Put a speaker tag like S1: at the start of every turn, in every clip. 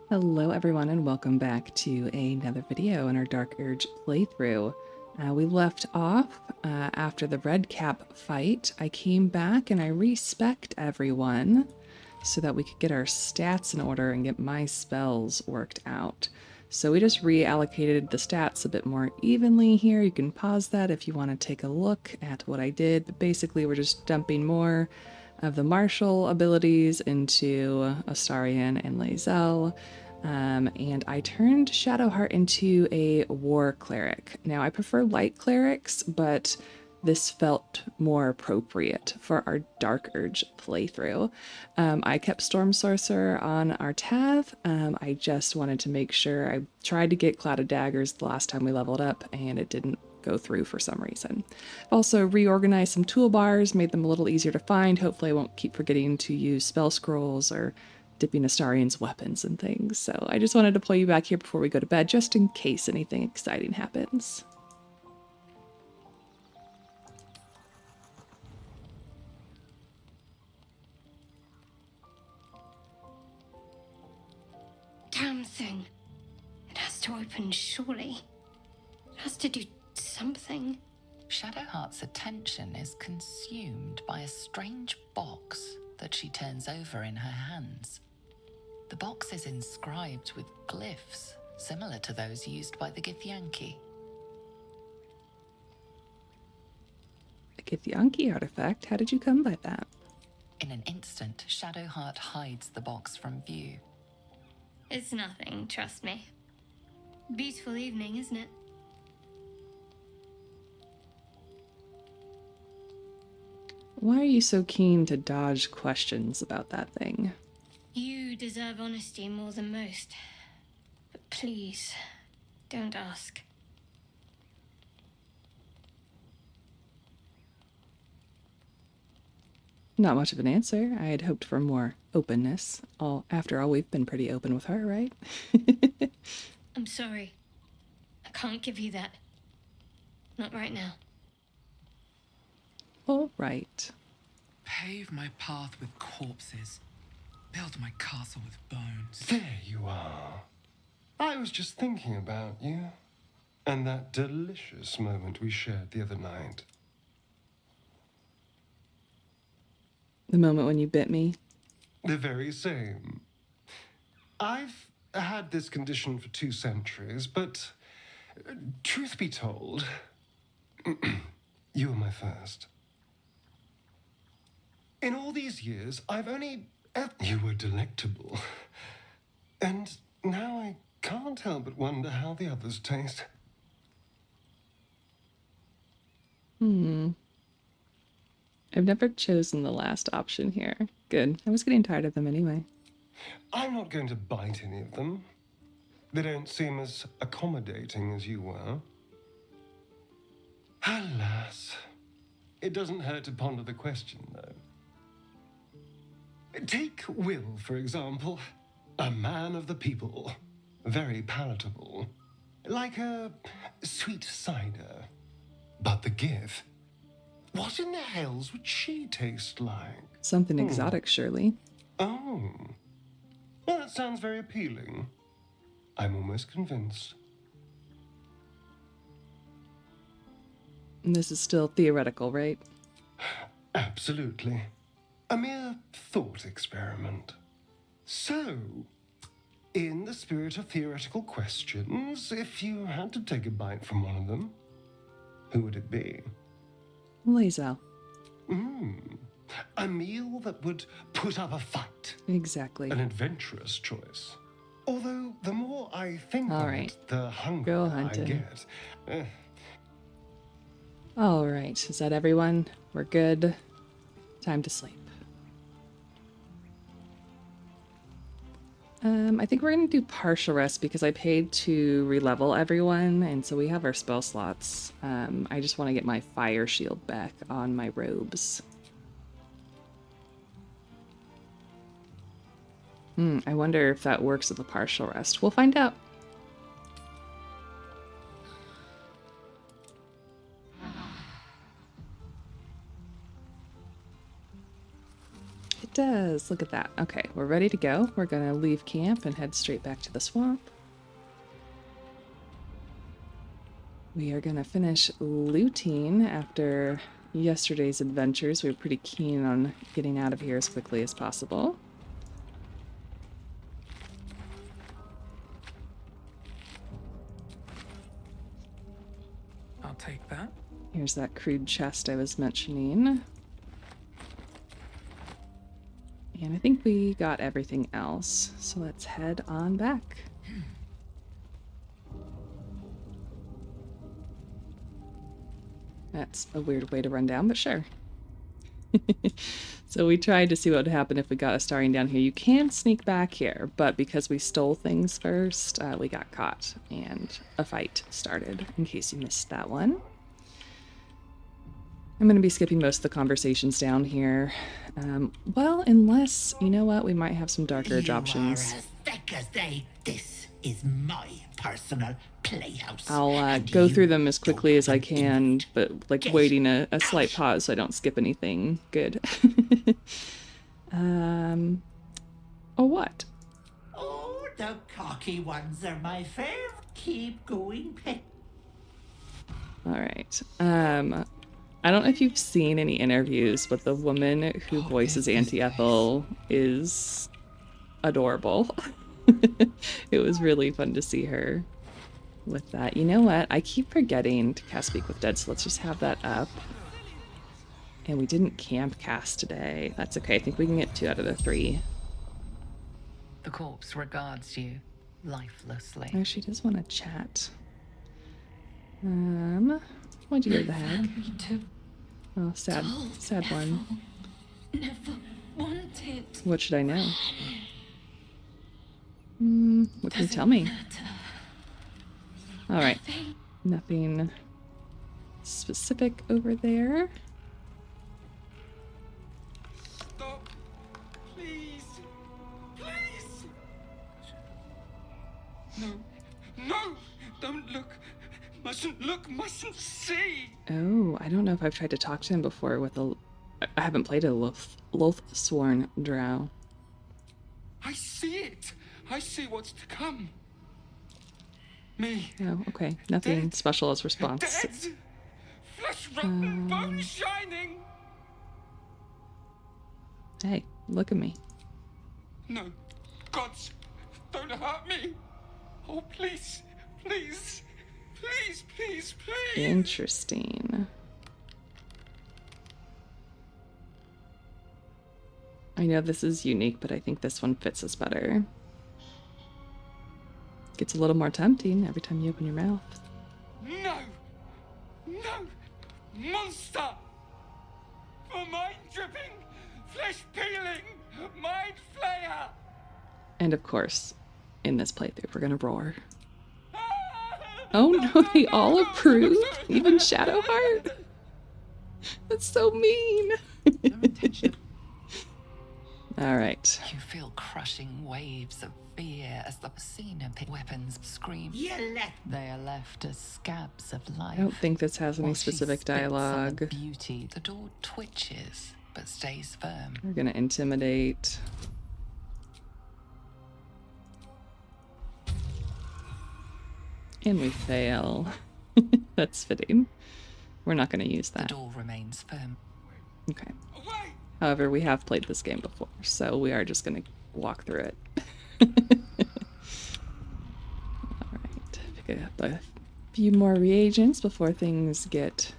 S1: Hello everyone and welcome back to another video in our Dark Urge playthrough. We left off after the red cap fight. I came back and I respec'd everyone so that we could get our stats in order and get my spells worked out. So we just reallocated the stats a bit more evenly here. You can pause that if you want to take a look at what I did, but basically we're just dumping more of the martial abilities into Astarion and Lae'zel. And I turned Shadowheart into a war cleric. Now, I prefer light clerics, but this felt more appropriate for our Dark Urge playthrough. I kept Storm Sorcerer on our Tav. I just wanted to make sure. I tried to get Cloud of Daggers the last time we leveled up, and it didn't go through for some reason. Also reorganized some toolbars, made them a little easier to find. Hopefully I won't keep forgetting to use spell scrolls or dipping Astarion's weapons and things. So I just wanted to pull you back here before we go to bed, just in case anything exciting happens.
S2: Damn thing. It has to open, surely. It has to do something.
S3: Shadowheart's attention is consumed by a strange box that she turns over in her hands. The box is inscribed with glyphs similar to those used by the Githyanki.
S1: The Githyanki artifact? How did you come by that?
S3: In an instant, Shadowheart hides the box from view.
S2: It's nothing, trust me. Beautiful evening, isn't it?
S1: Why are you so keen to dodge questions about that thing?
S2: You deserve honesty more than most. But please, don't ask.
S1: Not much of an answer. I had hoped for more openness. After all, we've been pretty open with her, right?
S2: I'm sorry. I can't give you that. Not right now.
S1: All right.
S4: Pave my path with corpses. Build my castle with bones.
S5: There you are. I was just thinking about you. And that delicious moment we shared the other night.
S1: The moment when you bit me?
S5: The very same. I've had this condition for 2 centuries, but truth be told, you were my first. In all these years, I've only... You were delectable. And now I can't help but wonder how the others taste.
S1: I've never chosen the last option here. Good. I was getting tired of them anyway.
S5: I'm not going to bite any of them. They don't seem as accommodating as you were. Alas. It doesn't hurt to ponder the question, though. Take Will, for example. A man of the people. Very palatable. Like a sweet cider. But the Gith, what in the hells would she taste like?
S1: Something exotic, surely.
S5: Oh. Well, that sounds very appealing. I'm almost convinced.
S1: And this is still theoretical, right?
S5: Absolutely. A mere thought experiment. So, in the spirit of theoretical questions, if you had to take a bite from one of them, who would it be?
S1: Lae'zel.
S5: A meal that would put up a fight.
S1: Exactly.
S5: An adventurous choice. Although, the more I think
S1: All
S5: of
S1: right.
S5: it, the hungrier
S1: Go
S5: I
S1: hunting.
S5: get.
S1: All right. Is that everyone? We're good. Time to sleep. I think we're going to do partial rest because I paid to relevel everyone, and so we have our spell slots. I just want to get my fire shield back on my robes. I wonder if that works with a partial rest. We'll find out. It does. does. Look at that. Okay, we're ready to go. We're gonna leave camp and head straight back to the swamp. We are gonna finish looting after yesterday's adventures. We were pretty keen on getting out of here as quickly as possible.
S4: I'll take that.
S1: Here's that crude chest I was mentioning. And I think we got everything else, so let's head on back. That's a weird way to run down, but sure. So we tried to see what would happen if we got Astarion down here. You can sneak back here, but because we stole things first, we got caught, and a fight started, in case you missed that one. I'm going to be skipping most of the conversations down here. Well, unless, you know what, we might have some darker edge options.
S6: You are as thick as they. This is my personal playhouse.
S1: I'll go through them as quickly as I can, but like waiting a slight pause so I don't skip anything good. Or what?
S6: Oh, the cocky ones are my fave. Keep going, pet.
S1: All right. I don't know if you've seen any interviews, but the woman who voices Auntie Ethel is adorable. It was really fun to see her with that. You know what? I keep forgetting to cast Speak with Dead, so let's just have that up. And we didn't camp cast today. That's okay. I think we can get 2 out of the 3.
S3: The corpse regards you lifelessly.
S1: Oh, she does want to chat. What'd you do with the heck? Oh, sad one.
S2: Never wanted.
S1: What should I know? What can you tell me? All right. Nothing specific over there.
S4: Stop. Please. Please. No. No. Don't look. Mustn't look. Mustn't see.
S1: Oh, I don't know if I've tried to talk to him before with a... I haven't played a Loath-sworn drow.
S4: I see it. I see what's to come. Me.
S1: Oh, okay. Nothing
S4: Dead.
S1: special as response.
S4: Dead. Flesh rotten, bone shining.
S1: Hey, look at me.
S4: No. Gods, don't hurt me. Oh, please. Please. Please, please, please.
S1: Interesting. I know this is unique, but I think this one fits us better. Gets a little more tempting every time you open your mouth.
S4: No! No! Monster! For mind dripping, flesh peeling, mind flayer!
S1: And of course, in this playthrough, we're gonna roar. Oh no, they all approve? Even Shadowheart? That's so mean. Alright.
S3: You feel crushing waves of fear as the Cena pit weapons scream.
S6: You let
S3: They are left as scabs of life.
S1: I don't think this has any
S3: While she
S1: specific
S3: spits on the
S1: dialogue.
S3: beauty, the door twitches but stays firm.
S1: We're gonna intimidate. And we fail. That's fitting. We're not gonna use
S3: The
S1: that.
S3: door remains firm.
S1: Okay.
S4: Away!
S1: However, we have played this game before, so we are just gonna walk through it. Alright, pick up a few more reagents before things get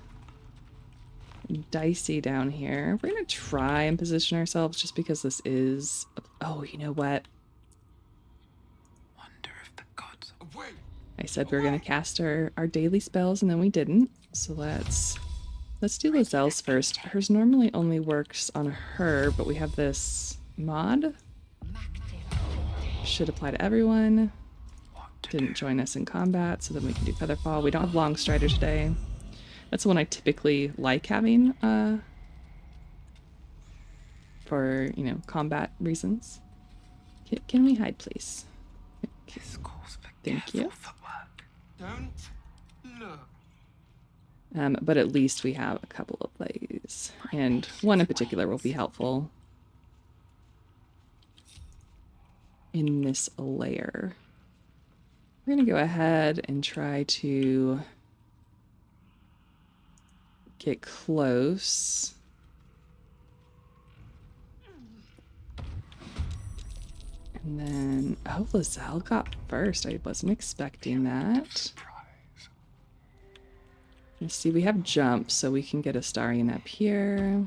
S1: dicey down here. We're gonna try and position ourselves just because this is... Oh, you know what?
S4: Wonder if the gods... Away!
S1: I said we were gonna cast our daily spells and then we didn't. So let's do Lae'zel's first. Hers normally only works on her, but we have this mod. Should apply to everyone. Didn't join us in combat, so then we can do Featherfall. We don't have Longstrider today. That's the one I typically like having for, you know, combat reasons. Can we hide, please?
S4: This calls for
S1: Thank
S4: careful
S1: you.
S4: footwork. Don't look.
S1: But at least we have a couple of plays, and one in particular will be helpful. in this lair. We're going to go ahead and try to get close. And then, oh, Lae'zel got first. I wasn't expecting that. Let's see, we have jump, so we can get Astarion up here.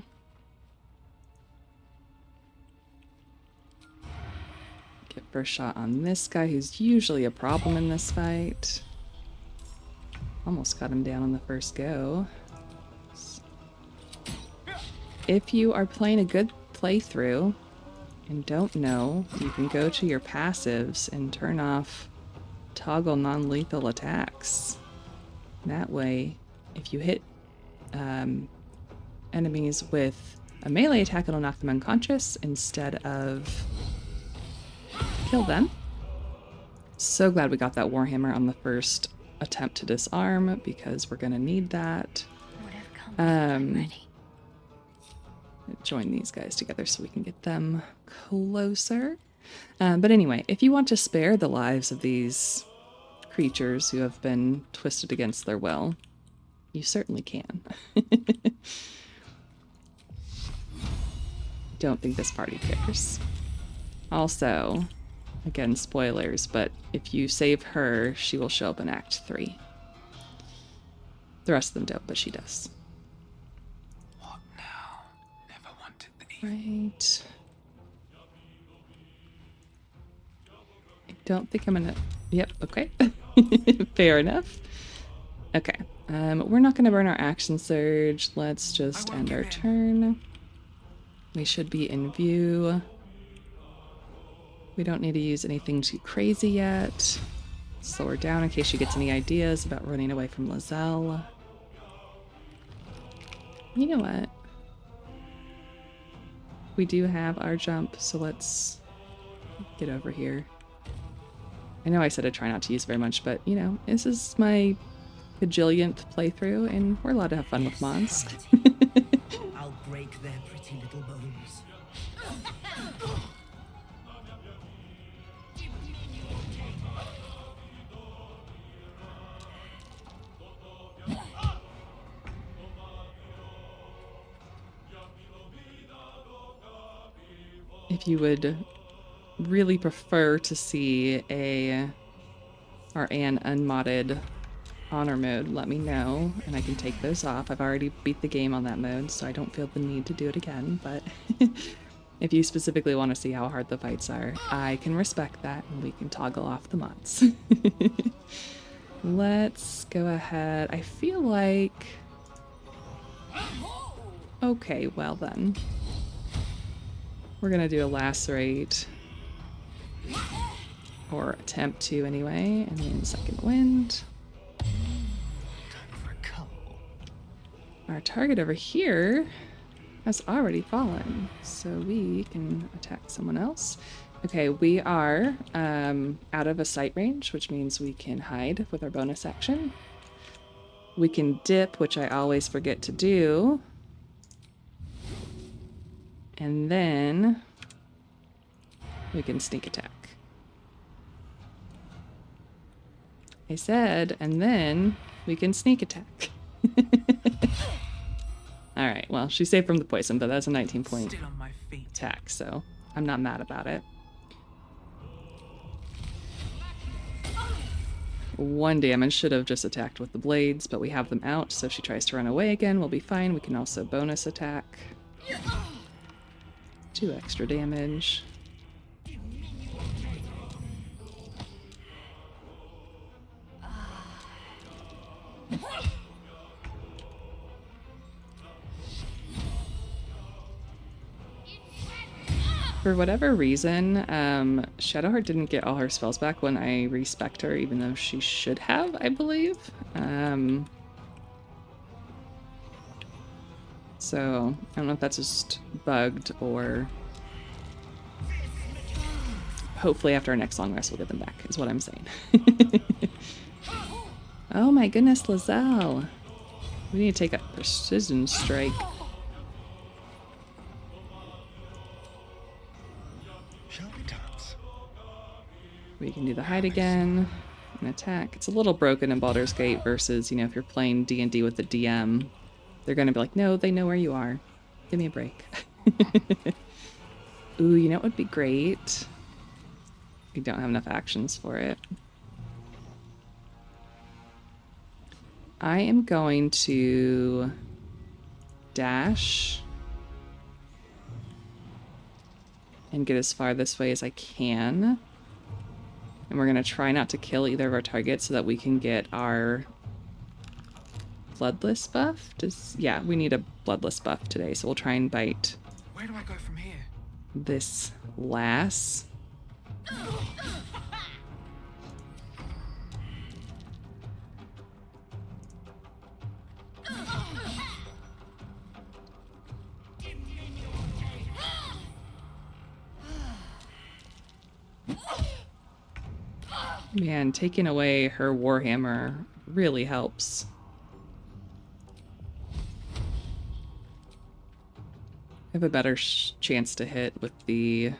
S1: Get first shot on this guy, who's usually a problem in this fight. Almost got him down on the first go. If you are playing a good playthrough and don't know, you can go to your passives and turn off toggle non-lethal attacks. That way, if you hit enemies with a melee attack, it'll knock them unconscious instead of kill them. So glad we got that Warhammer on the first attempt to disarm, because we're gonna need that. Join these guys together so we can get them closer. But anyway, if you want to spare the lives of these creatures who have been twisted against their will, you certainly can. Don't think this party cares. Also, again, spoilers, but if you save her, she will show up in Act 3. The rest of them don't, but she does.
S4: What now? Never wanted the
S1: Right. I don't think I'm gonna... Yep, okay. Fair enough. Okay. We're not gonna burn our action surge. Let's just end our turn. We should be in view. We don't need to use anything too crazy yet. Slow her down in case she gets any ideas about running away from Lae'zel. You know what? We do have our jump, so let's get over here. I know I said I'd try not to use very much, but, you know, this is my bajillionth playthrough, and we're allowed to have fun with mods.
S6: I'll break their pretty little bones.
S1: If you would really prefer to see an unmodded honor mode, let me know, and I can take those off. I've already beat the game on that mode, so I don't feel the need to do it again, but if you specifically want to see how hard the fights are, I can respect that, and we can toggle off the mods. Let's go ahead. I feel like... Okay, well then. We're gonna do a lacerate. Or attempt to anyway, and then second wind. Our target over here has already fallen, so we can attack someone else. Okay, we are out of a sight range, which means we can hide with our bonus action. We can dip, which I always forget to do. And then we can sneak attack. I said, and then we can sneak attack. Alright, well, she's safe from the poison, but that's a 19-point
S4: Still on my feet.
S1: attack, so I'm not mad about it. One damage. Should have just attacked with the blades, but we have them out, so if she tries to run away again, we'll be fine. We can also bonus attack. 2 extra damage. For whatever reason, Shadowheart didn't get all her spells back when I respect her, even though she should have, I believe. So, I don't know if that's just bugged or... Hopefully after our next long rest we'll get them back, is what I'm saying. Oh my goodness, Lae'zel. We need to take a precision strike.
S5: Shall we dance?
S1: We can do the hide again and attack. It's a little broken in Baldur's Gate versus, you know, if you're playing D&D with the DM, they're going to be like, no, they know where you are. Give me a break. Ooh, you know what would be great? We don't have enough actions for it. I am going to dash and get as far this way as I can. And we're going to try not to kill either of our targets so that we can get our bloodless buff. Yeah, we need a bloodless buff today, so we'll try and bite
S4: Where do I go from here?
S1: this lass. Man, taking away her warhammer really helps. I have a better chance to hit with the...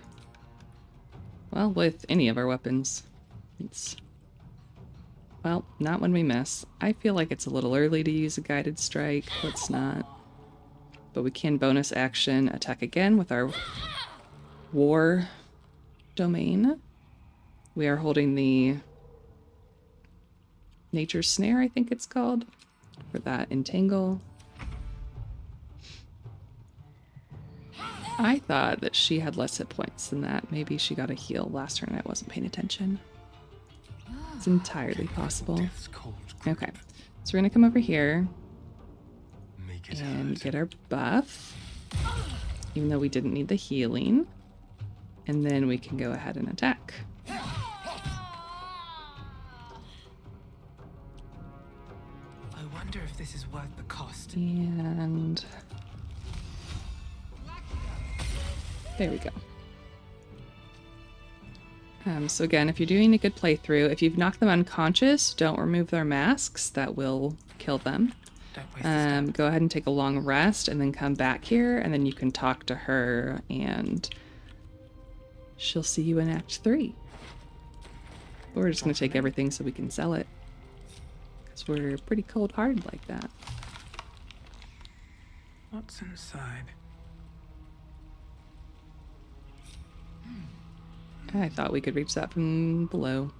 S1: well, with any of our weapons. It's... well, not when we miss. I feel like it's a little early to use a guided strike. Let's not. But we can bonus action attack again with our war domain. We are holding the Nature's Snare, I think it's called, for that entangle. I thought that she had less hit points than that. Maybe she got a heal last turn and I wasn't paying attention. It's entirely possible. Okay, so we're gonna come over here and get our buff, even though we didn't need the healing. And then we can go ahead and attack.
S4: I wonder if this is worth the cost.
S1: And there we go. So again, if you're doing a good playthrough, if you've knocked them unconscious, don't remove their masks. That will kill them. Go ahead and take a long rest and then come back here, and then you can talk to her and she'll see you in Act 3. We're just going to take everything so we can sell it. Because we're pretty cold-hearted like that.
S4: What's inside?
S1: I thought we could reach that from below.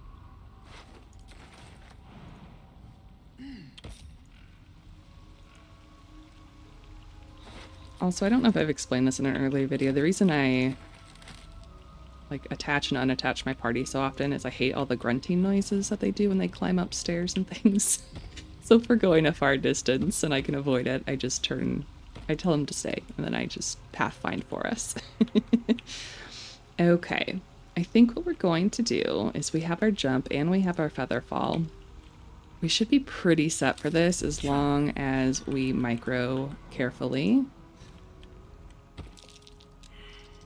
S1: Also, I don't know if I've explained this in an earlier video. The reason I like attach and unattach my party so often is I hate all the grunting noises that they do when they climb upstairs and things. So if we're going a far distance and I can avoid it, I tell them to stay, and then I just pathfind for us. Okay, I think what we're going to do is we have our jump and we have our feather fall. We should be pretty set for this as long as we micro carefully.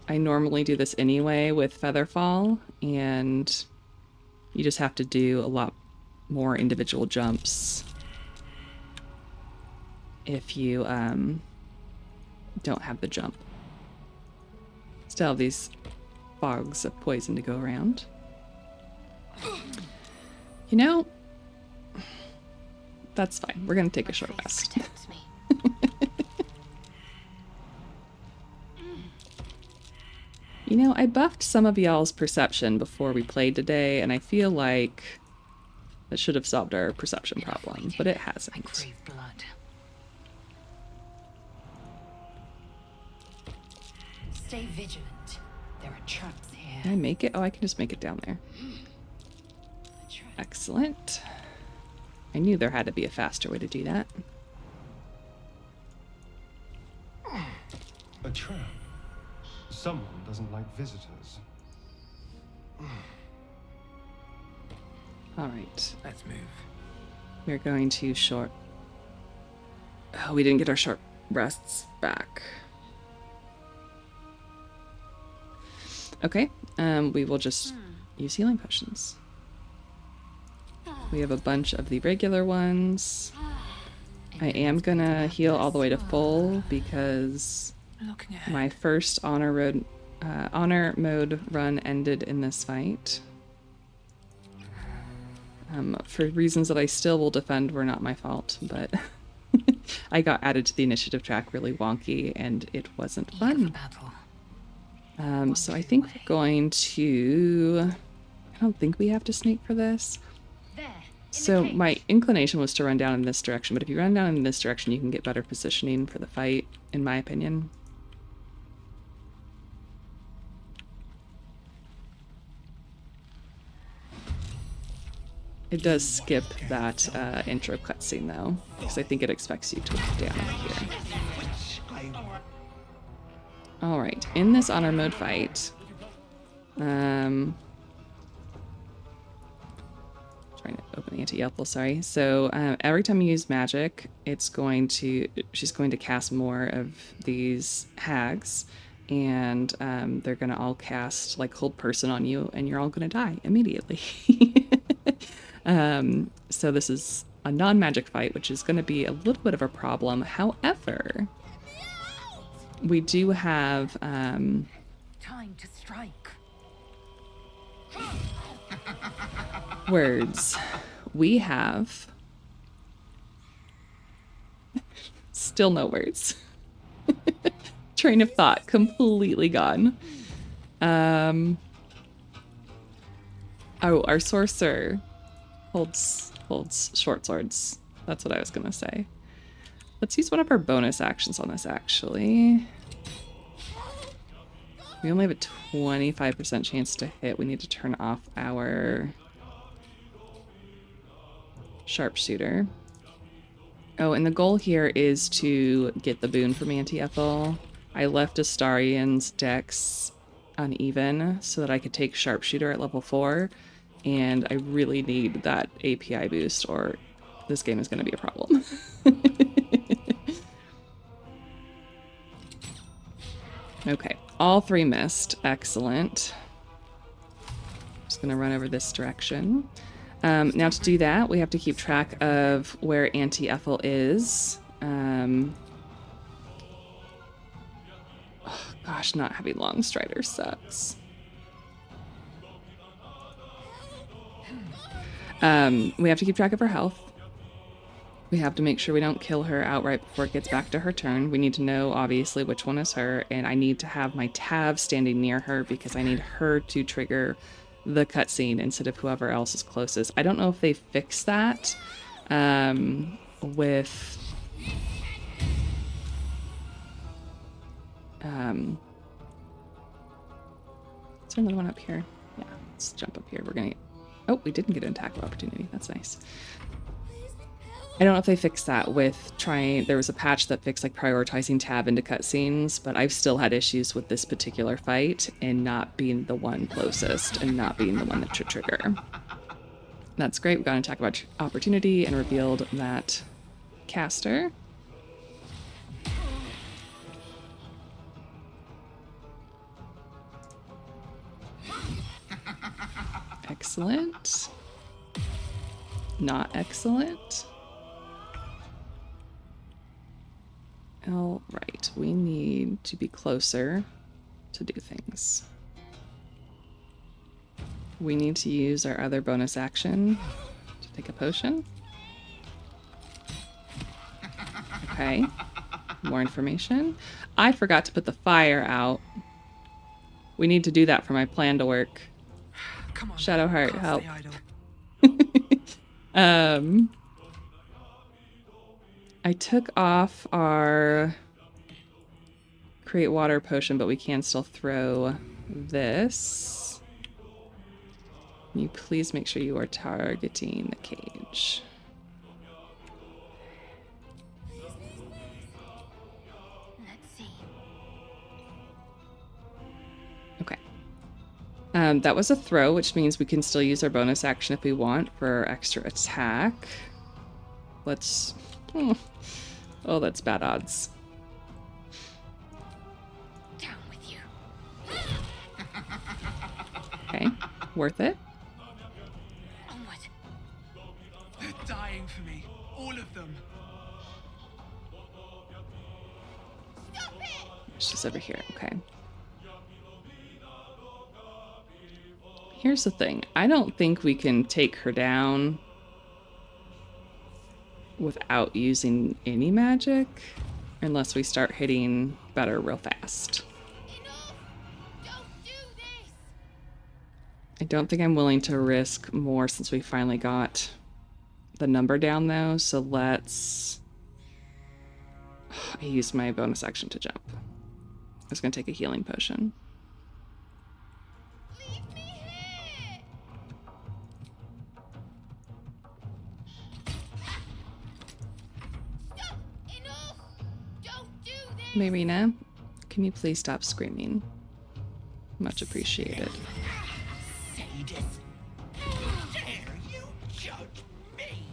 S1: I normally do this anyway with Featherfall, and you just have to do a lot more individual jumps if you don't have the jump. Still have these fogs of poison to go around. You know, that's fine. We're gonna take a short rest.
S2: Protects me.
S1: You know, I buffed some of y'all's perception before we played today, and I feel like that should have solved our perception problem, but it
S3: I
S1: hasn't.
S3: crave blood.
S2: Stay vigilant. There are traps here.
S1: Can I make it? Oh, I can just make it down there.
S2: A trap.
S1: Excellent. I knew there had to be a faster way to do that.
S5: A trap. Someone doesn't like visitors.
S1: All right.
S4: Let's move.
S1: We're going to short... Oh, we didn't get our short rests back. Okay, we will just use healing potions. We have a bunch of the regular ones. I am gonna heal all the way to full because
S4: Looking ahead.
S1: my first honor mode run ended in this fight. for reasons that I still will defend were not my fault, but I got added to the initiative track really wonky, and it wasn't fun. So I think we're going to... I don't think we have to sneak for this. So my inclination was to run down in this direction, but if you run down in this direction, you can get better positioning for the fight, in my opinion. It does skip that intro cutscene, though, because I think it expects you to look down here. Alright, in this honor mode fight, trying to open Auntie Ethel, sorry. So every time you use magic, she's going to cast more of these hags, and they're going to all cast like hold person on you, and you're all going to die immediately. So this is a non-magic fight, which is going to be a little bit of a problem. However, we do have
S3: Time to strike.
S1: words. We have still no words. Train of thought completely gone. Oh, our sorcerer holds short swords. That's what I was gonna say. Let's use one of our bonus actions on this, actually. We only have a 25% chance to hit. We need to turn off our sharpshooter. Oh, and the goal here is to get the boon from Auntie Ethel. I left Astarion's dex uneven so that I could take sharpshooter at level 4, and I really need that API boost or this game is going to be a problem. Okay, all 3 missed. Excellent. Just going to run over this direction. Now to do that, we have to keep track of where Auntie Ethel is. Oh, gosh, not having Longstrider sucks. We have to keep track of her health. We have to make sure we don't kill her outright before it gets back to her turn. We need to know, obviously, which one is her, and I need to have my tab standing near her because I need her to trigger the cutscene instead of whoever else is closest. I don't know if they fixed that with... is there another one up here? Yeah, let's jump up here. We're gonna... Oh, we didn't get an attack of opportunity. That's nice. I don't know if they fixed that with trying... There was a patch that fixed like prioritizing tab into cutscenes, but I've still had issues with this particular fight and not being the one closest and not being the one that should trigger. That's great. We got an attack of opportunity and revealed that caster. Excellent. Not excellent. All right, we need to be closer to do things. We need to use our other bonus action to take a potion. Okay, more information. I forgot to put the fire out. We need to do that for my plan to work.
S4: Come on,
S1: Shadowheart,
S4: cast
S1: help.
S4: the idol.
S1: I took off our create water potion, but we can still throw this. Can you please make sure you are targeting the cage?
S2: Let's see.
S1: Okay. That was a throw, which means we can still use our bonus action if we want for our extra attack. Let's... Oh, that's bad odds.
S2: Down with you.
S1: Okay, worth it.
S2: Onward.
S4: They're dying for me. All of them.
S1: It's just over here, okay. Here's the thing. I don't think we can take her down without using any magic, unless we start hitting better real fast. I don't think I'm willing to risk more since we finally got the number down though, so let's... I used my bonus action to jump. I was going to take a healing potion. Marina, can you please stop screaming? Much appreciated.
S6: Sadist. Dare you judge me?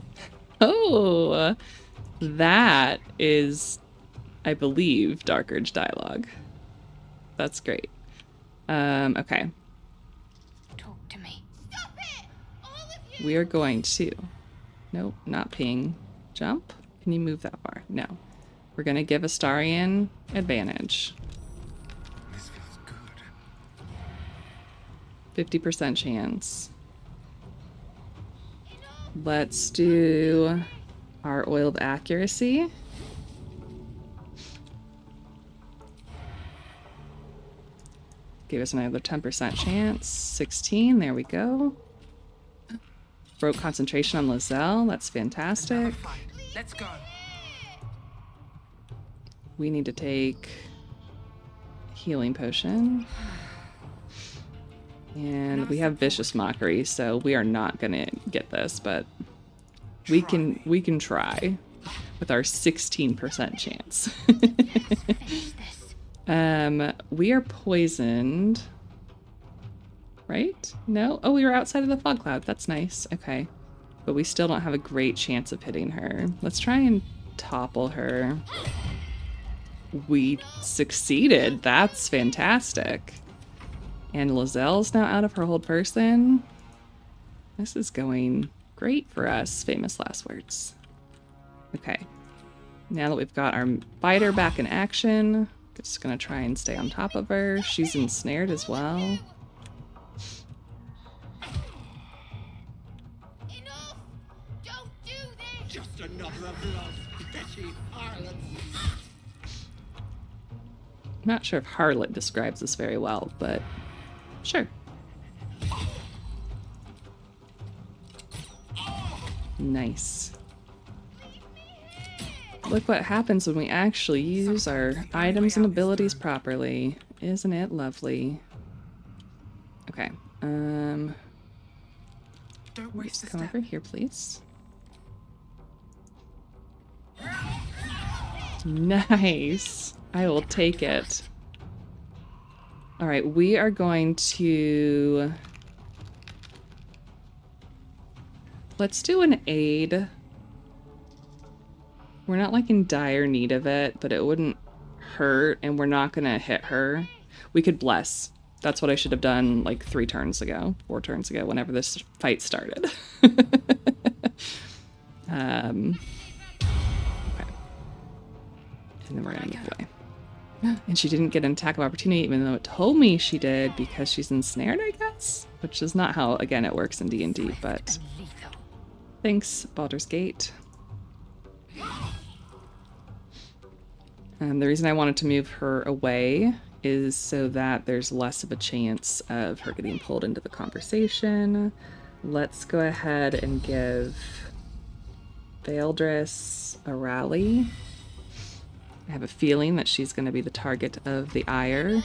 S1: Oh, that is, I believe, Dark Urge dialogue. That's great. Okay.
S2: Talk to me. Stop it! All of you!
S1: We are going to... Nope, not ping. Jump? Can you move that far? No. We're going to give Astarion advantage.
S4: This feels good.
S1: 50% chance. Let's do our oiled accuracy. Give us another 10% chance. 16, there we go. Broke concentration on Lae'zel, that's fantastic.
S4: Let's go.
S1: We need to take healing potion. And we have vicious mockery, so we are not gonna get this, but we can try with our 16% chance. We are poisoned. Right? No? Oh, we were outside of the fog cloud. That's nice. Okay. But we still don't have a great chance of hitting her. Let's try and topple her. We succeeded. That's fantastic. And Lae'zel's now out of her hold person. This is going great for us. Famous last words. Okay. Now that we've got our fighter back in action, just gonna try and stay on top of her. She's ensnared as well.
S6: Enough! Don't do this! Just another of love's petty harlots.
S1: I'm not sure if harlot describes this very well, but sure. Nice. Look what happens when we actually use our items and abilities properly. Isn't it lovely? Okay.
S4: Don't waste a
S1: Come
S4: step.
S1: over here, please. Nice. I will take it. All right, we are going to... Let's do an aid. We're not like in dire need of it, but it wouldn't hurt, and we're not gonna hit her. We could bless. That's what I should have done like 4 turns ago, whenever this fight started. Okay. And then we're gonna move away. And she didn't get an attack of opportunity, even though it told me she did, because she's ensnared, I guess? Which is not how, again, it works in D&D, but... Thanks, Baldur's Gate. The reason I wanted to move her away is so that there's less of a chance of her getting pulled into the conversation. Let's go ahead and give Vaeldris a rally. I have a feeling that she's going to be the target of the ire.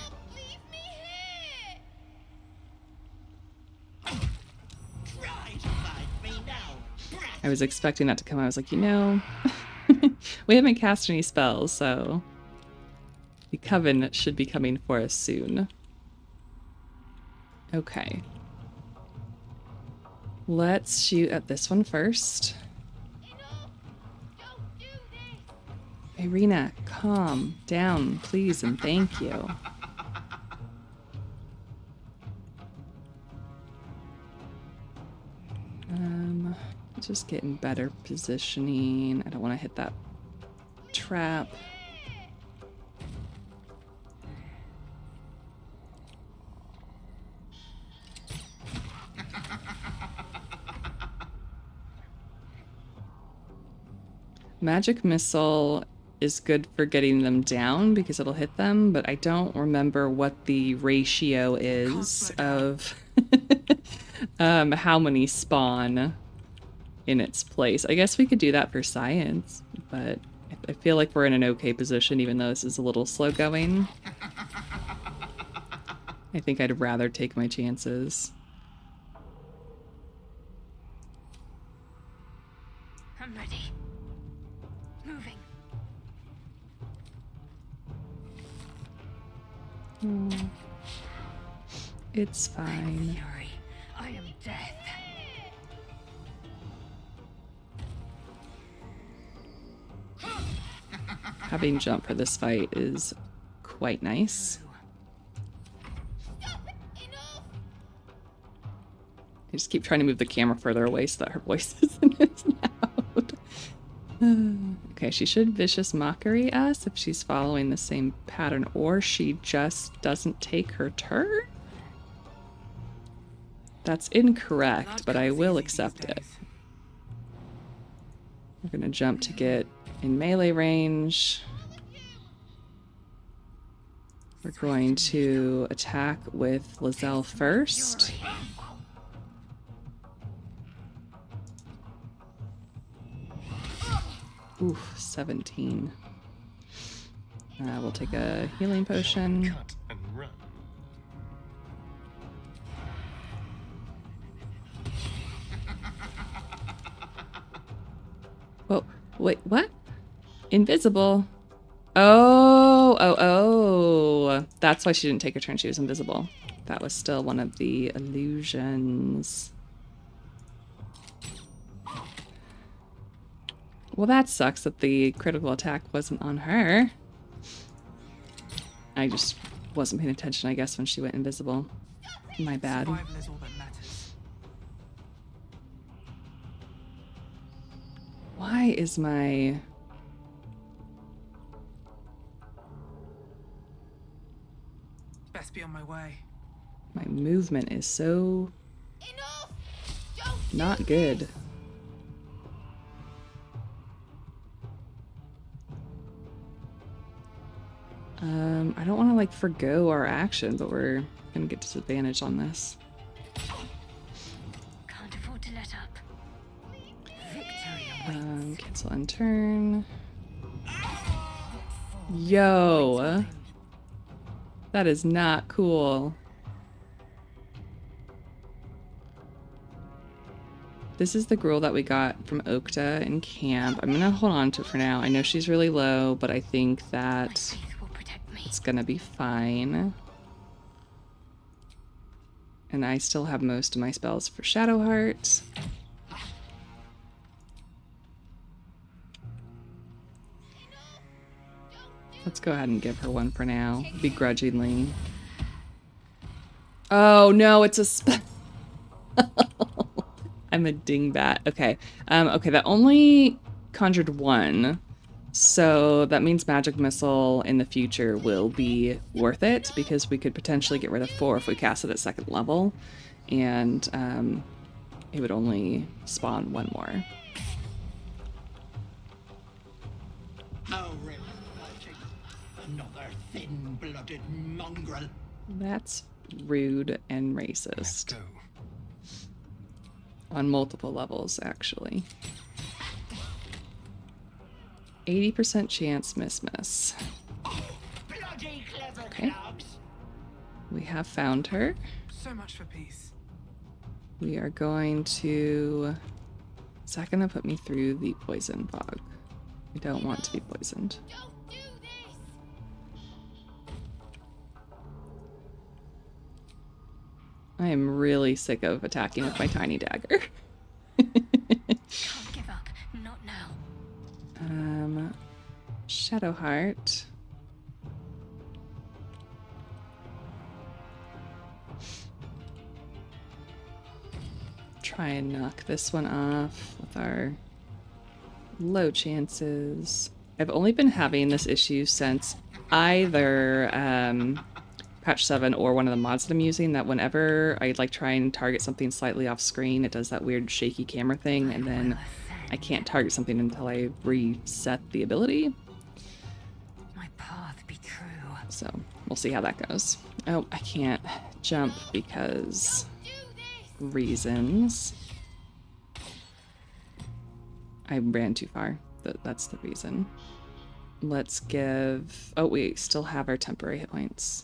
S1: I was expecting that to come. I was like, you know, we haven't cast any spells, so the coven should be coming for us soon. Okay. Let's shoot at this one first. Irina, calm down, please, and thank you. Just getting better positioning. I don't want to hit that trap. Magic Missile is good for getting them down because it'll hit them, but I don't remember what the ratio is of how many spawn in its place. I guess we could do that for science, but I feel like we're in an okay position even though this is a little slow going. I think I'd rather take my chances.
S2: I'm ready. Moving.
S1: It's fine.
S2: Fury. I am death.
S1: Having jump for this fight is quite nice. I just keep trying to move the camera further away so that her voice isn't as loud. Okay, she should Vicious Mockery us if she's following the same pattern, or she just doesn't take her turn? That's incorrect, but I will accept it. We're gonna jump to get in melee range. We're going to attack with Lae'zel first. Oof, 17. We'll take a healing potion.
S5: Cut and run.
S1: Whoa, wait, what? Invisible? Oh. That's why she didn't take her turn. She was invisible. That was still one of the illusions. Well, that sucks that the critical attack wasn't on her. I just wasn't paying attention, I guess, when she went invisible. My bad.
S4: Survival is all that matters.
S1: Why is my...
S4: Best be on my way.
S1: My movement is so... not good. I don't want to like forgo our action, but we're gonna get disadvantage on this.
S2: Can't afford to let up. Victory awaits.
S1: Cancel end turn. Yo, that is not cool. This is the girl that we got from Okta in camp. I'm gonna hold on to it for now. I know she's really low, but I think that
S2: Faith will protect me.
S1: it's gonna be fine. And I still have most of my spells for Shadowheart. Let's go ahead and give her one for now, begrudgingly. Oh no, it's a spell. I'm a dingbat. Okay. Okay, that only conjured one. So that means Magic Missile in the future will be worth it because we could potentially get rid of 4 if we cast it at 2nd level. And it would only spawn 1 more.
S6: How refreshing. Another thin-blooded mongrel.
S1: That's rude and
S5: Let's
S1: racist.
S5: go.
S1: On multiple levels, actually. 80% chance miss.
S6: Bloody clever
S1: Okay.
S6: clubs.
S1: We have found her.
S4: So much for peace.
S1: We are going to... Is that going to put me through the poison fog? I don't want to be poisoned.
S2: Don't do this!
S1: I am really sick of attacking with my tiny dagger.
S2: Can't give up. Not now.
S1: Shadowheart. Try and knock this one off with our low chances. I've only been having this issue since either patch 7 or one of the mods that I'm using, that whenever I like try and target something slightly off screen, it does that weird shaky camera thing, and then I can't target something until I reset the ability.
S3: My path be true.
S1: So we'll see how that goes. Oh, I can't jump because reasons. I ran too far. That's the reason. Let's give... Oh, we still have our temporary hit points.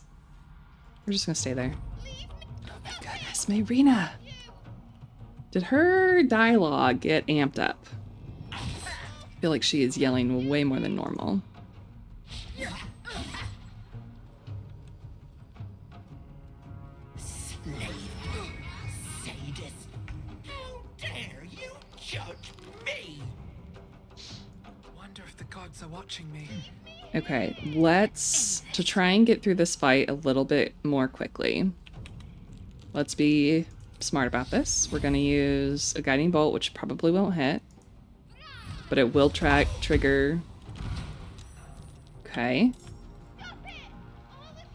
S1: We're just gonna stay there. Oh my goodness, Mayrina! Did her dialogue get amped up? I feel like she is yelling way more than normal.
S6: Sadist! How dare you judge me?
S4: Wonder if the gods are watching me.
S1: Okay, to try and get through this fight a little bit more quickly. Let's be smart about this. We're gonna use a guiding bolt, which probably won't hit, but it will trigger. Okay.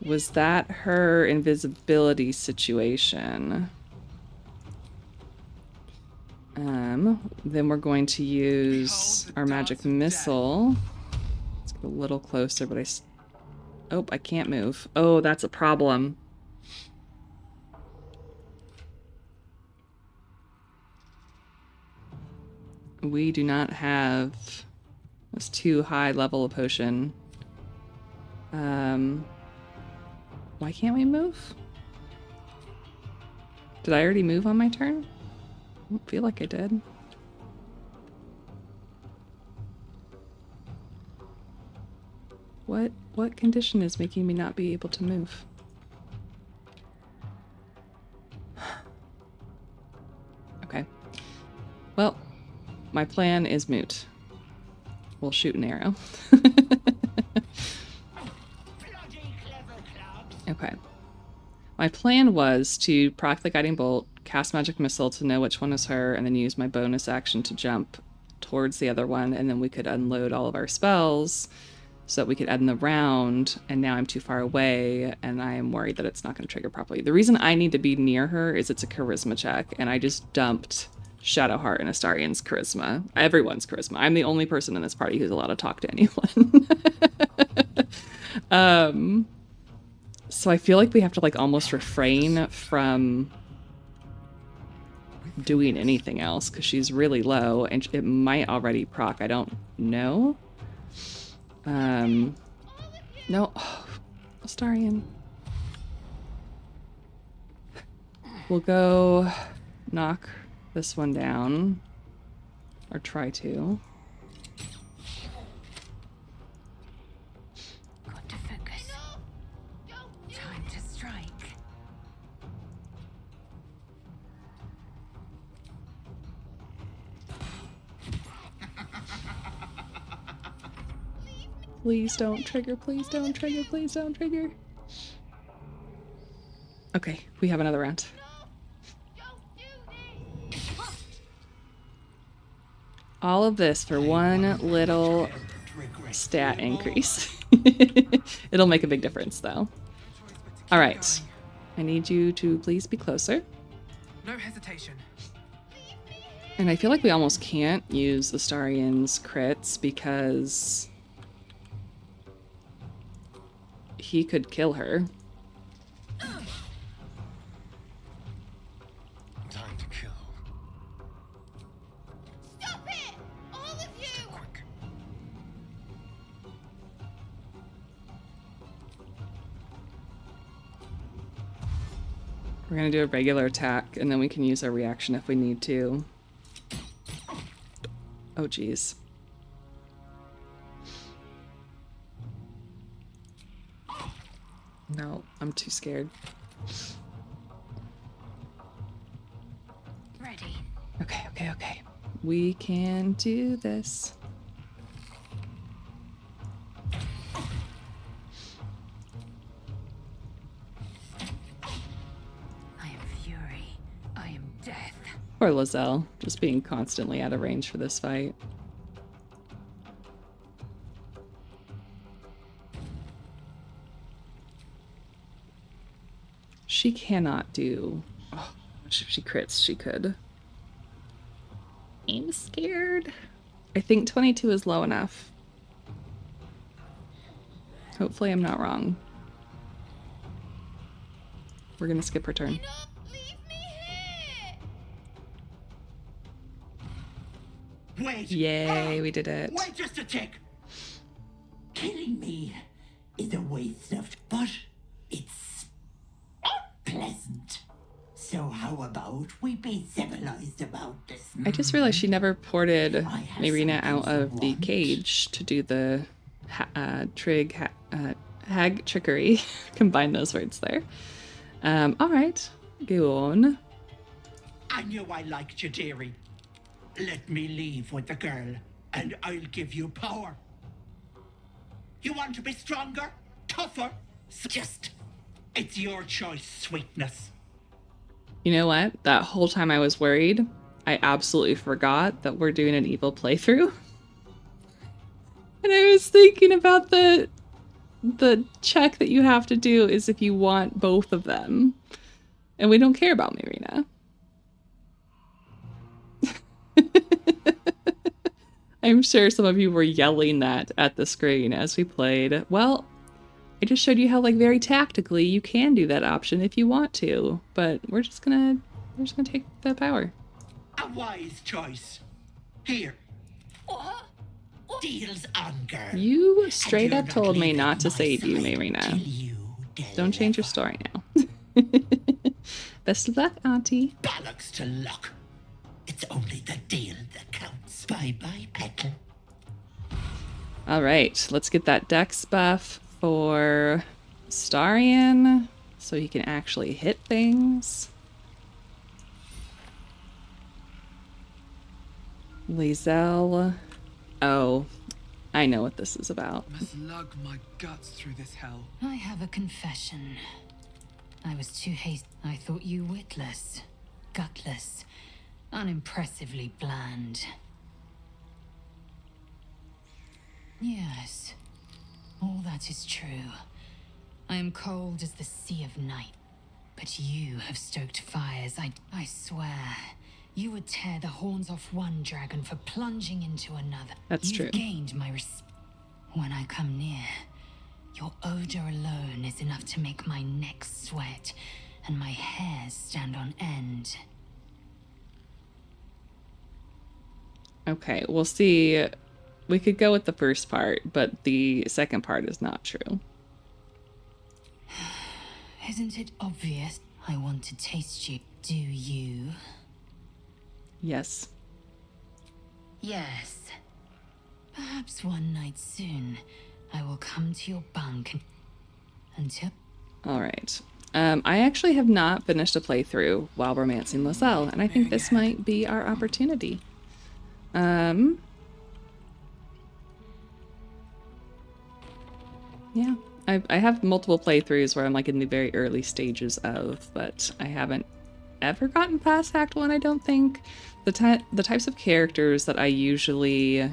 S1: Was that her invisibility situation? Then we're going to use our magic missile. Let's get a little closer, but oh, I can't move. Oh, that's a problem. We do not have this too high level of potion. Why can't we move? Did I already move on my turn? I don't feel like I did. What condition is making me not be able to move? Okay. Well, my plan is moot. We'll shoot an arrow. Okay. My plan was to proc the guiding bolt, cast magic missile to know which one is her, and then use my bonus action to jump towards the other one, and then we could unload all of our spells so that we could end the round. And now I'm too far away, and I am worried that it's not going to trigger properly. The reason I need to be near her is it's a charisma check, and I just dumped Shadowheart and Astarion's charisma. Everyone's charisma. I'm the only person in this party who's allowed to talk to anyone. So I feel like we have to like almost refrain from doing anything else because she's really low and it might already proc. I don't know. No. Oh, Astarion. We'll go knock this one down. Or try to.
S3: Got to focus. Time to strike.
S1: Please don't trigger, please don't trigger, please don't trigger. Okay, we have another round. All of this for one little stat increase. It'll make a big difference, though. All right. I need you to please be closer.
S4: No hesitation.
S1: And I feel like we almost can't use Astarion's crits because he could kill her.
S5: Time to kill.
S2: Stop it! All of you!
S5: Quick.
S1: We're gonna do a regular attack, and then we can use our reaction if we need to. Oh, geez. No, I'm too scared.
S3: Ready.
S1: Okay, okay, okay. We can do this.
S3: I am fury. I am death.
S1: Poor Lae'zel, just being constantly out of range for this fight. She cannot do... Oh, if she crits, she could. I'm scared. I think 22 is low enough. Hopefully I'm not wrong. We're gonna skip her turn.
S2: Leave me here!
S6: Wait!
S1: Yay, we did it.
S6: Wait just a tick! Killing me is a waste of... but it's unpleasant. So how about we be civilized about this?
S1: I just realized she never ported Marina out of the cage to do the hag trickery. Combine those words there. Alright, go on.
S6: I knew I liked you, dearie. Let me leave with the girl, and I'll give you power. You want to be stronger? Tougher? Just... it's your choice, sweetness.
S1: You know what? That whole time I was worried, I absolutely forgot that we're doing an evil playthrough. And I was thinking about the check that you have to do is if you want both of them. And we don't care about Marina. I'm sure some of you were yelling that at the screen as we played. Well, I just showed you how, like, very tactically you can do that option if you want to, but we're just gonna take the power.
S6: A wise choice. Here.
S2: What?
S6: Deals on, girl.
S1: You straight
S6: And you're
S1: up told me
S6: leaving
S1: not to
S6: my
S1: save you,
S6: side
S1: Marina.
S6: till you
S1: Don't change your
S6: deliver.
S1: story now. Best of luck, Auntie.
S6: Bollocks to luck. It's only the deal that counts. Bye-bye, Petal.
S1: All right, let's get that dex buff for Astarion so he can actually hit things. Lae'zel. Oh, I know what this is about.
S4: Must lug my guts through this hell.
S3: I have a confession. I was too hasty. I thought you witless, gutless, unimpressively bland. Yes, all that is true. I am cold as the sea of night. But you have stoked fires. I swear, you would tear the horns off one dragon for plunging into another.
S1: That's true.
S3: You've gained my respect. When I come near, your odor alone is enough to make my neck sweat and my hairs stand on end.
S1: Okay, we'll see. We could go with the first part, but the second part is not true.
S3: Isn't it obvious? I want to taste you. Do you?
S1: Yes.
S3: Yes. Perhaps one night soon, I will come to your bunk until...
S1: All right. I actually have not finished a playthrough while romancing Lae'zel, and I think this might be our opportunity. Yeah, I have multiple playthroughs where I'm like in the very early stages of, but I haven't ever gotten past Act 1, I don't think. The types of characters that I usually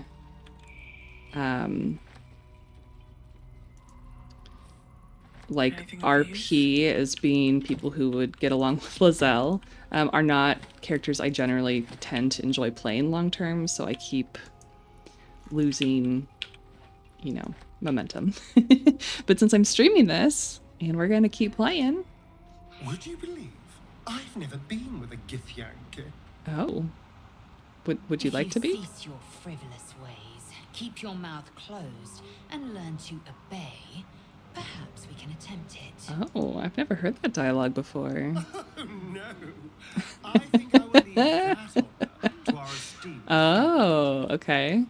S1: like
S4: Anything of
S1: RP as being people who would get along with Lae'zel are not characters I generally tend to enjoy playing long term, so I keep losing, you know, momentum. But since I'm streaming this and we're gonna keep playing.
S5: Would you believe I've never been with a Githyank?
S1: Oh, would you like to be?
S3: Cease your frivolous ways, keep your mouth closed, and learn to obey. Perhaps we can attempt it.
S1: Oh, I've never heard that dialogue before.
S5: Oh no! I think I will leave that honor to our esteemed.
S1: Oh, okay.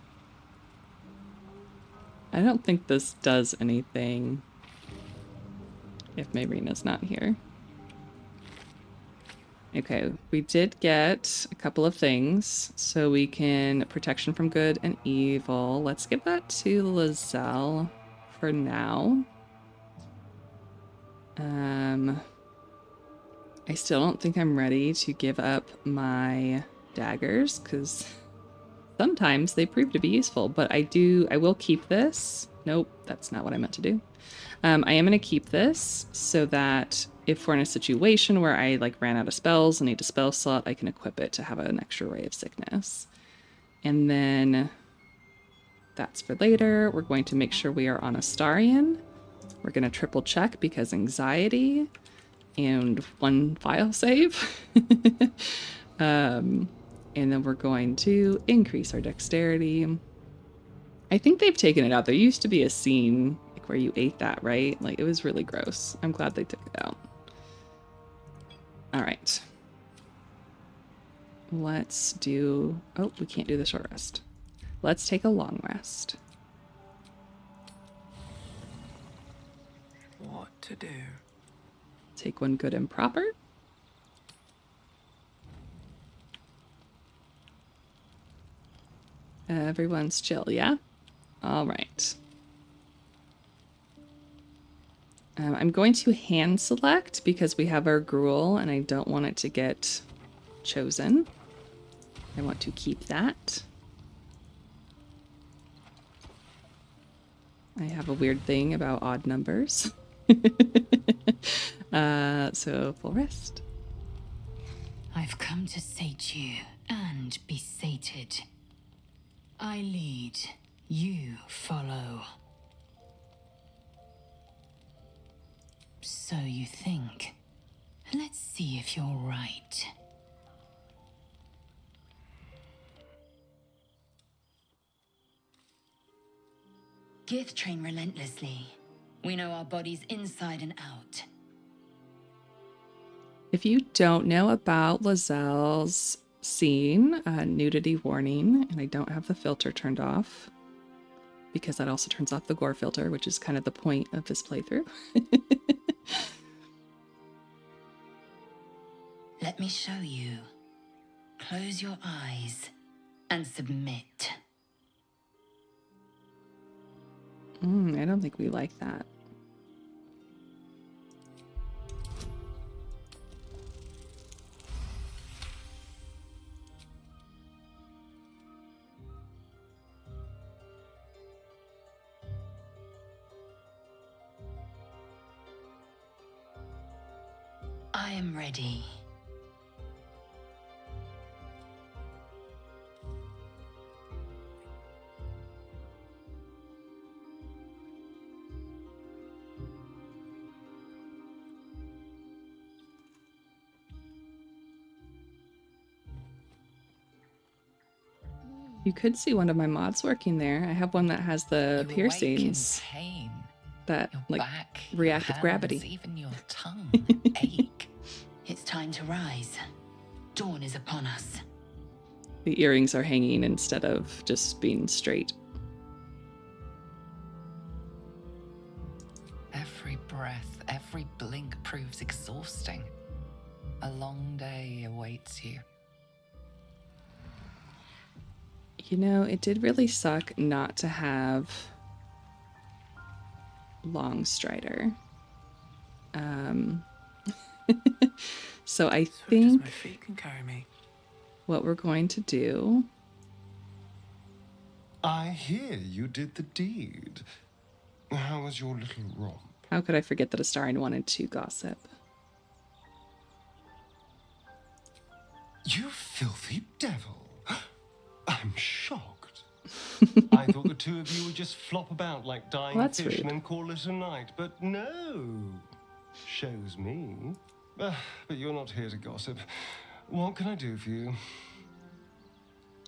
S1: I don't think this does anything if Marina's not here. Okay, we did get a couple of things. So we can protection from good and evil. Let's give that to Lae'zel for now. I still don't think I'm ready to give up my daggers because sometimes they prove to be useful, but I will keep this. Nope, that's not what I meant to do. I am going to keep this so that if we're in a situation where I like ran out of spells and need a spell slot, I can equip it to have an extra ray of sickness. And then that's for later. We're going to make sure we are on Astarion. We're going to triple check because anxiety and 1 file save. And then we're going to increase our dexterity. I think they've taken it out. There used to be a scene like where you ate that, right? Like, it was really gross. I'm glad they took it out. All right. Let's do... Oh, we can't do the short rest. Let's take a long rest.
S4: What to do?
S1: Take one good and proper. Everyone's chill, yeah? All right. I'm going to hand select because we have our gruel and I don't want it to get chosen. I want to keep that. I have a weird thing about odd numbers. So full rest.
S7: I've come to sate you and be sated. I lead, you follow. So you think. Let's see if you're right. Gith train relentlessly. We know our bodies inside and out.
S1: If you don't know about Lae'zel's scene, nudity warning, and I don't have the filter turned off because that also turns off the gore filter, which is kind of the point of this playthrough.
S7: Let me show you. Close your eyes and submit.
S1: I don't think we like that.
S7: I am ready.
S1: You could see one of my mods working there. I have one that has the
S3: You
S1: piercings
S3: awake in pain.
S1: that
S3: Your
S1: like
S3: back,
S1: react
S3: your
S1: with gravity.
S3: hands, even your tongue ache.
S7: It's time to rise. Dawn is upon us.
S1: The earrings are hanging instead of just being straight.
S3: Every breath, every blink proves exhausting. A long day awaits you.
S1: You know, it did really suck not to have Longstrider. So I
S4: Swift as
S1: think
S4: my feet can carry me.
S1: what we're going to do...
S5: I hear you did the deed. How was your little romp?
S1: How could I forget that Astarion wanted to gossip?
S5: You filthy devil. I'm shocked. I thought the two of you would just flop about like dying
S1: Well, that's
S5: fish
S1: rude.
S5: and then call it a night, but no. Shows me. But you're not here to gossip. What can I do for you?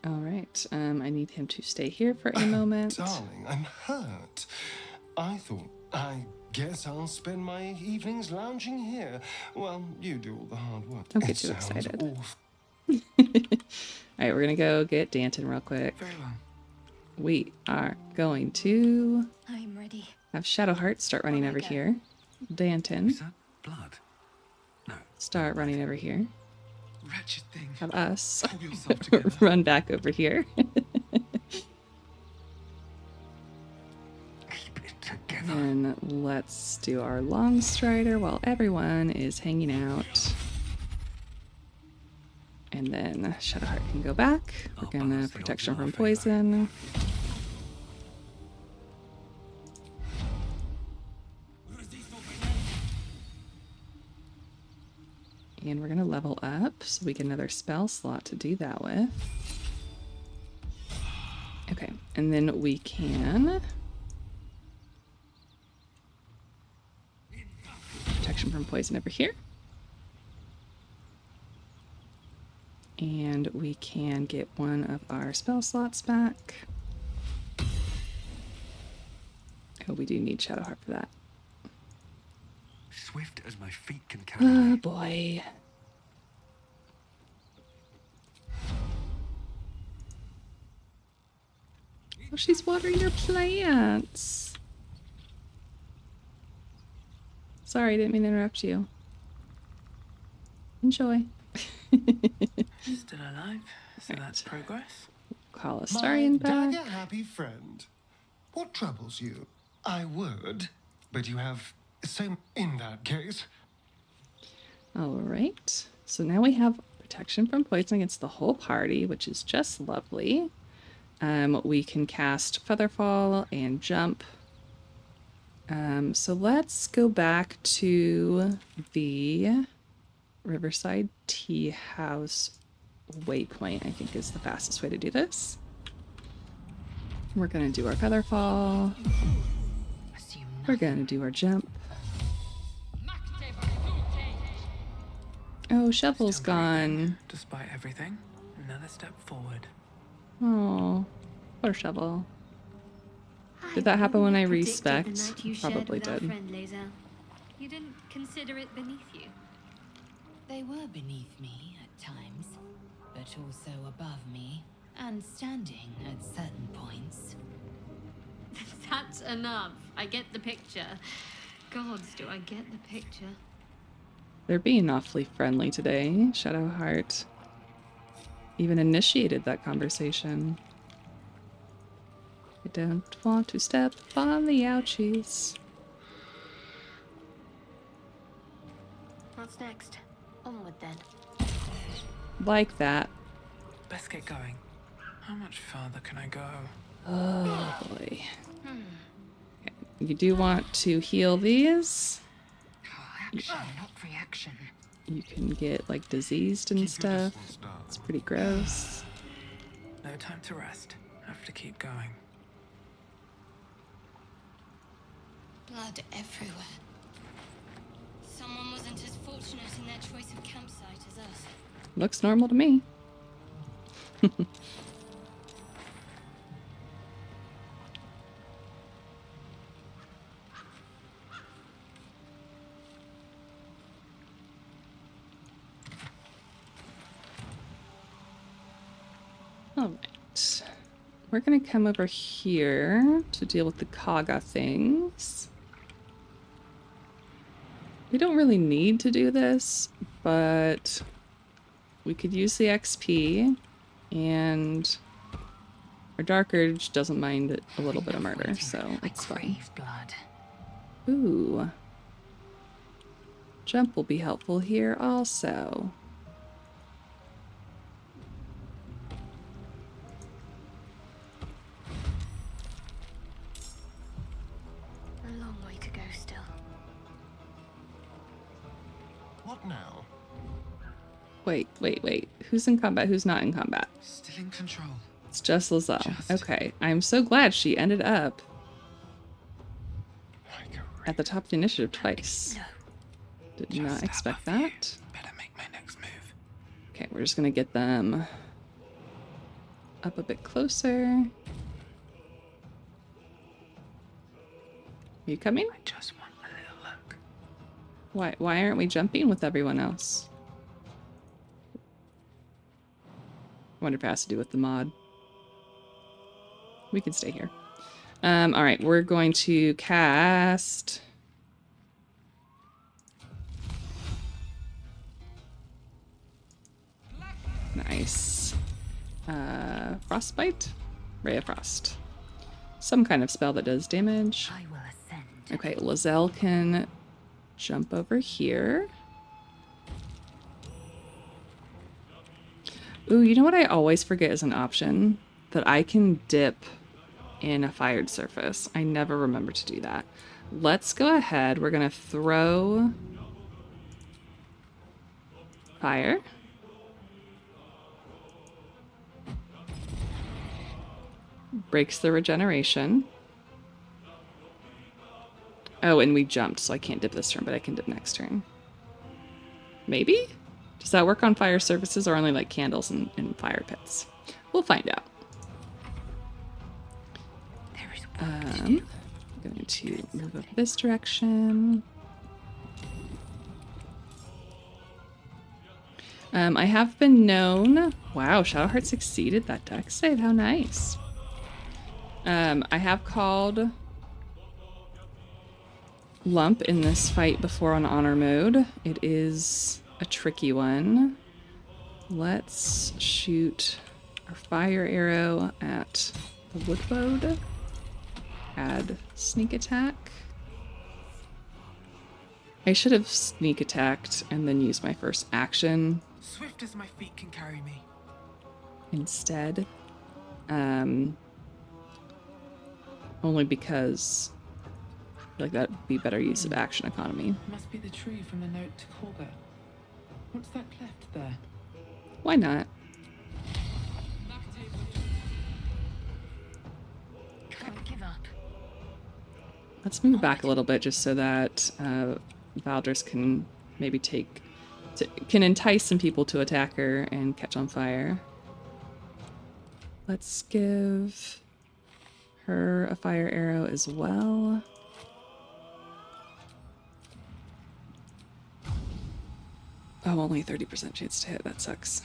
S1: All right. I need him to stay here for a moment.
S5: Darling, I'm hurt. I guess I'll spend my evenings lounging here. Well, you do all the hard work.
S1: Don't get
S5: It
S1: too
S5: sounds
S1: excited.
S5: awful.
S1: All right, we're going to go get Danton real quick.
S4: Very well.
S1: We are going to
S2: I'm ready.
S1: have Shadowheart start running over here. Danton
S4: Is that blood? No.
S1: start running over here.
S4: Wretched thing.
S1: Have us
S4: Pull yourself together.
S1: run back over here.
S4: Keep it together.
S1: And let's do our Longstrider while everyone is hanging out. And then Shadowheart can go back. We're
S4: I'll
S1: gonna
S4: balance the
S1: protection
S4: odds
S1: from
S4: in our favor.
S1: poison. And we're gonna level up so we get another spell slot to do that with. Okay, and then we can protection from poison over here. And we can get one of our spell slots back. Oh, we do need Shadowheart for that.
S8: Swift as my feet can carry
S1: Oh
S8: me.
S1: boy. Oh, she's watering your plants. Sorry, I didn't mean to interrupt you. Enjoy.
S4: Still alive, so that's progress.
S1: Call
S5: My
S1: Astarion back.
S5: dagger-happy friend. What troubles you? I would, but you have so... In that case...
S1: Alright. So now we have protection from poison against the whole party, which is just lovely. We can cast Featherfall and jump. So let's go back to the Riverside Tea House waypoint, I think is the fastest way to do this. We're going to do our Featherfall. We're going to do our jump. Oh, Shovel's
S4: Still breathing,
S1: gone.
S4: Despite everything, another step forward.
S1: Oh, poor Shovel. Did that happen when I respect? Probably did.
S2: Lae'zel. You didn't consider it beneath you.
S7: They were beneath me at times, but also above me, and standing at certain points.
S2: That's enough. I get the picture. Gods, do I get the picture?
S1: They're being awfully friendly today. Shadowheart even initiated that conversation. I don't want to step on the ouchies.
S2: What's next? Onward then.
S1: Like that.
S4: Best get going. How much farther can I go?
S1: Oh boy. Okay. You do want to heal these.
S7: Action, not reaction.
S1: You can get like diseased and stuff. It's pretty gross.
S4: No time to rest. Have to keep going.
S2: Blood everywhere. Someone wasn't as fortunate in their choice of campsite as us.
S1: Looks normal to me. Alright. We're gonna come over here to deal with the Kaga things. We don't really need to do this, but we could use the XP, and our Dark Urge doesn't mind a little bit of murder, so it's fine.
S7: Crave blood.
S1: Ooh. Jump will be helpful here also.
S2: A long way to go still.
S5: What now?
S1: Wait. Who's in combat? Who's not in combat?
S4: Still in control.
S1: It's just Lae'zel.
S4: Just.
S1: Okay. I'm so glad she ended up
S5: Like a
S1: at the top of the initiative twice. Did not
S4: Just
S1: expect
S4: above you.
S1: that.
S4: Better make my next move.
S1: Okay, we're just gonna get them up a bit closer. You coming?
S4: I just want a little look.
S1: Why aren't we jumping with everyone else? I wonder if it has to do with the mod. We can stay here. Alright, we're going to cast... Nice. Frostbite? Ray of Frost. Some kind of spell that does damage.
S7: I will ascend.
S1: Okay, Lae'zel can jump over here. Ooh, you know what I always forget is an option? That I can dip in a fired surface. I never remember to do that. Let's go ahead. We're going to throw fire. Breaks the regeneration. Oh, and we jumped, so I can't dip this turn, but I can dip next turn. Maybe? Does that work on fire surfaces or only like candles and fire pits? We'll find out. I'm going to move up this direction. I have been known... Wow, Shadowheart succeeded that dex save. How nice. I have called Lump in this fight before on honor mode. It is a tricky one. Let's shoot our fire arrow at the Wood. Add sneak attack. I should have sneak attacked and then used my first action
S4: Swift as my feet can carry me.
S1: instead. Only because I feel like that would be better use of action economy.
S4: Must be the tree from the note to Korga. What's that cleft there?
S1: Why not?
S2: Can't give up.
S1: Let's move back a little bit just so that Vaeldris can maybe can entice some people to attack her and catch on fire. Let's give her a fire arrow as well. Oh, only 30% chance to hit. That sucks.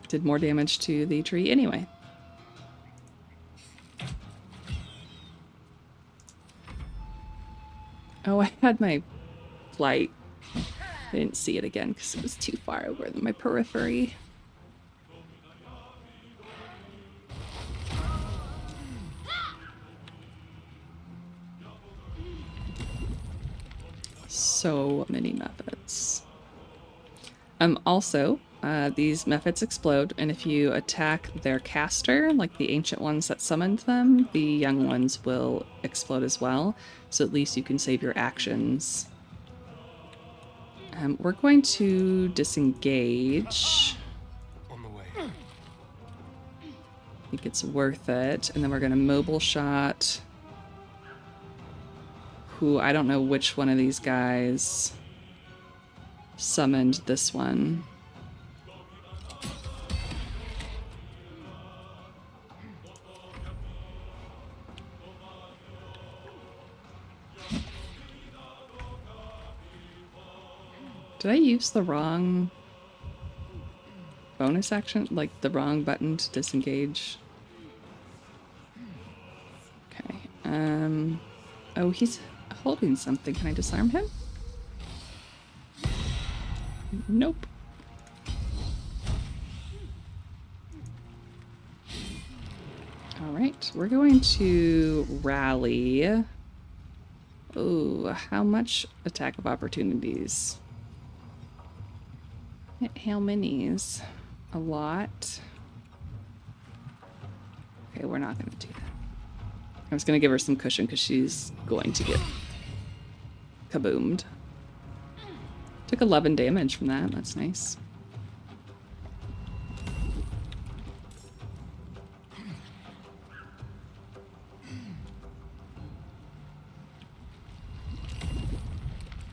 S1: Did more damage to the tree anyway. Oh, I had my flight. I didn't see it again because it was too far over in my periphery. So many Mephits. Also, these Mephits explode, and if you attack their caster, like the ancient ones that summoned them, the young ones will explode as well. So at least you can save your actions. We're going to disengage.
S5: On the way.
S1: I think it's worth it. And then we're going to mobile shot. Who, I don't know which one of these guys summoned this one. Did I use the wrong bonus action? Like the wrong button to disengage? Okay. Oh, he's holding something. Can I disarm him? Nope. All right, we're going to rally. Oh, how much attack of opportunities? How many's? A lot. Okay, we're not going to do that. I was going to give her some cushion because she's going to get kaboomed. Took 11 damage from that. That's nice.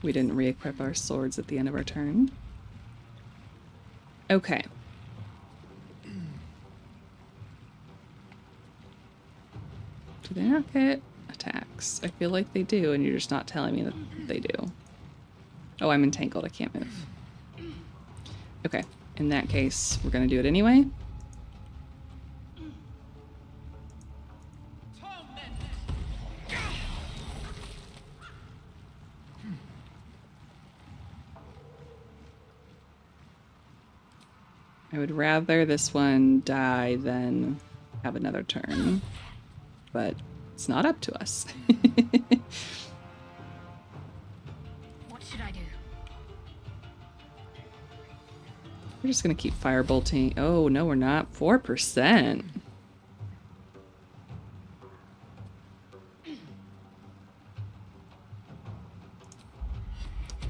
S1: We didn't re-equip our swords at the end of our turn. Okay. Do they not get attacks? I feel like they do, and you're just not telling me that they do. Oh, I'm entangled. I can't move. Okay. In that case, we're going to do it anyway. I would rather this one die than have another turn, but it's not up to us.
S2: What should I do?
S1: We're just gonna keep firebolting. Oh, no, we're not. 4%.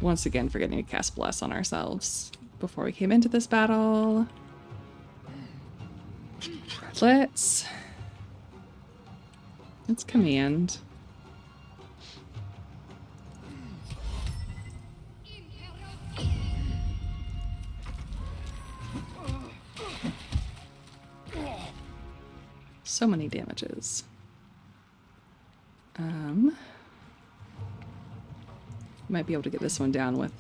S1: once again forgetting to cast Bless on ourselves before we came into this battle. Let's command. So many damages. Might be able to get this one down with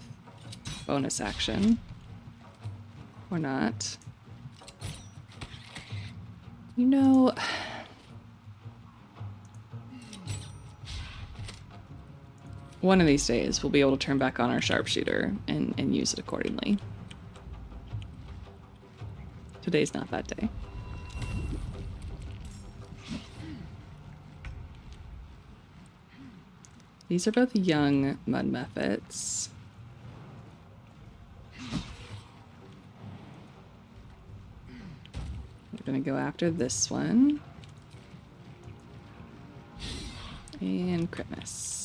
S1: bonus action. Or not. You know... one of these days we'll be able to turn back on our sharpshooter and use it accordingly. Today's not that day. These are both young mud Mephits. We're gonna go after this one. And crit miss.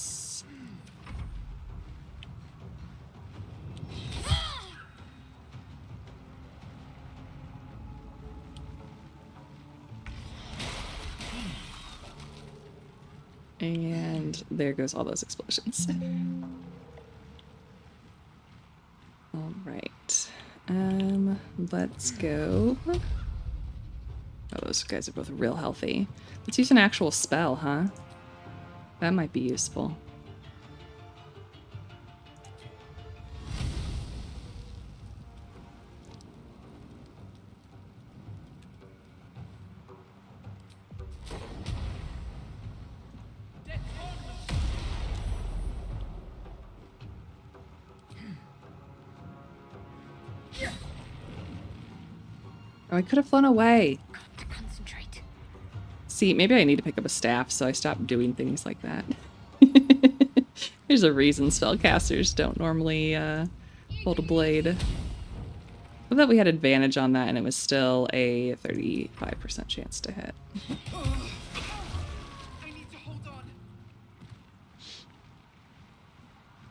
S1: And there goes all those explosions. All right. Let's go. Oh, those guys are both real healthy. Let's use an actual spell, huh? That might be useful. Oh, I could have flown away.
S2: Got to concentrate.
S1: See, maybe I need to pick up a staff, so I stopped doing things like that. There's a reason spellcasters don't normally hold a blade. I thought we had advantage on that, and it was still a 35% chance to hit.
S4: I need to hold on.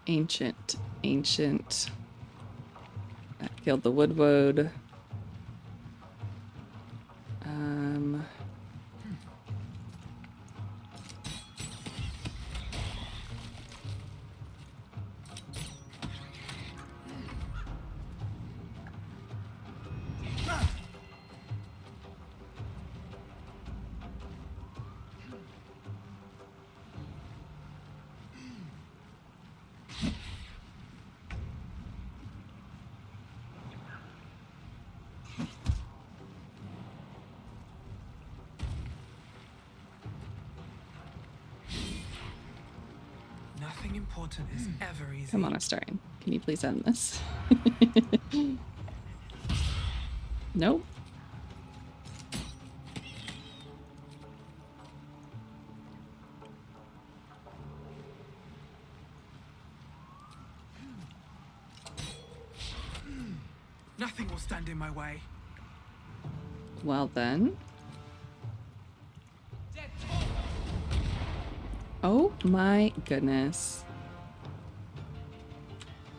S1: Ancient. That killed the Wood.
S4: Nothing important is ever easy.
S1: Come on, Astarion. Can you please end this? Nope.
S4: Nothing will stand in my way.
S1: Well then. Oh my goodness.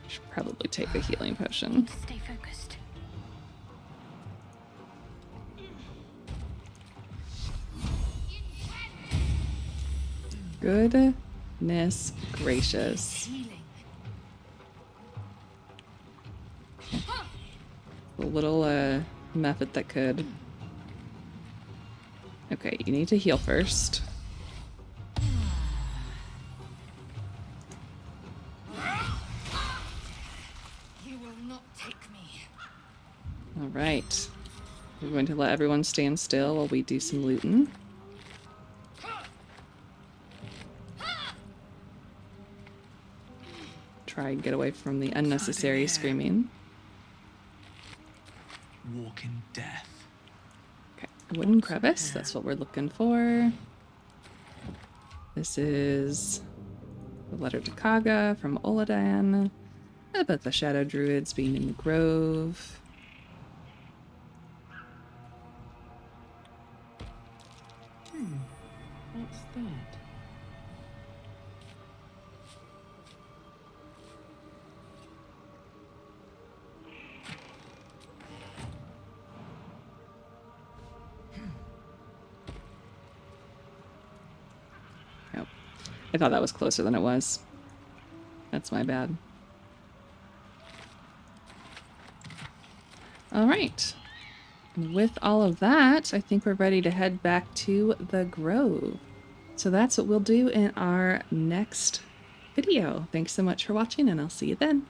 S1: Should probably take a healing potion.
S2: Stay focused.
S1: Goodness gracious. The little Mephit that could. Okay, you need to heal first.
S2: You will not take me.
S1: All right. We're going to let everyone stand still while we do some looting. Try and get away from the unnecessary screaming.
S4: Walk in death.
S1: Okay, a wooden crevice, that's what we're looking for. This is the letter to Kaga from Oladan about the shadow druids being in the grove.
S7: What's that?
S1: I thought that was closer than it was. That's my bad. All right. With all of that, I think we're ready to head back to the Grove. So that's what we'll do in our next video. Thanks so much for watching, and I'll see you then.